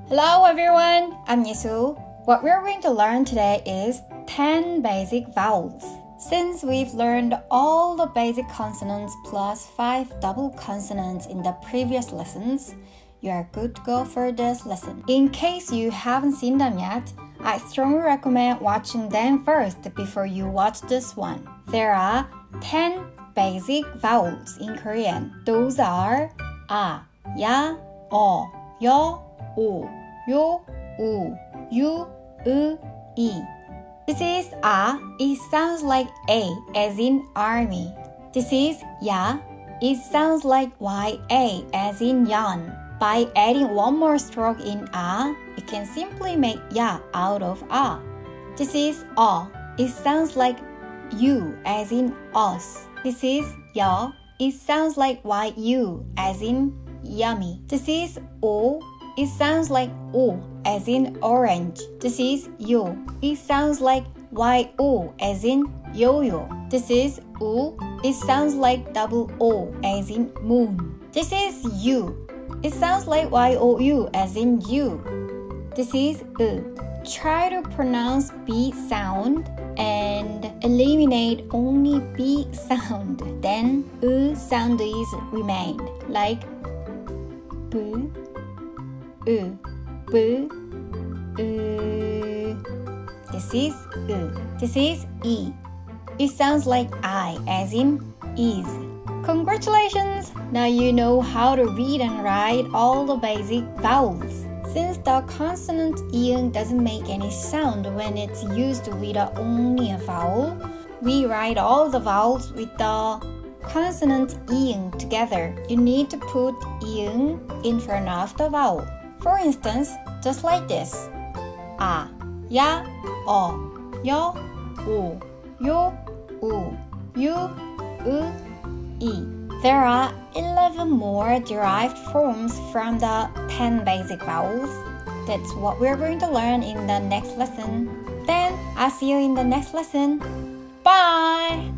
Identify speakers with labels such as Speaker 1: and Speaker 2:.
Speaker 1: Hello everyone, I'm Yesu. What we're going to learn today is 10 basic vowels. Since we've learned all the basic consonants plus 5 double consonants in the previous lessons, you are good to go for this lesson. In case you haven't seen them yet, I strongly recommend watching them first before you watch this one. There are 10 basic vowels in Korean. Those are a, ya, o, yo, o, yo, u, yu, i. This is a, it sounds like A as in army. This is ya, it sounds like ya as in yarn. By adding one more stroke in a, you can simply make ya out of a. This is o, it sounds like you as in us. This is yo, it sounds like yu as in yummy. This is o, it sounds like o as in orange. This is yo, it sounds like yo as in yo-yo. This is u, it sounds like double o as in moon. This is you, it sounds like you as in you. This is u. Try to pronounce B sound and eliminate only B sound. Then U sound is remained, like B, U, B, U. This is U. This is E. It sounds like I as in is. Congratulations! Now you know how to read and write all the basic vowels. Since the consonant ing doesn't make any sound when it's used with only a vowel, we write all the vowels with the consonant ing together. You need to put ing in front of the vowel. For instance, just like this. A, ya, o, yo, o, yo, u, yu, i. There are 11 more derived forms from the 10 basic vowels. That's what we're going to learn in the next lesson. Then I'll see you in the next lesson. Bye!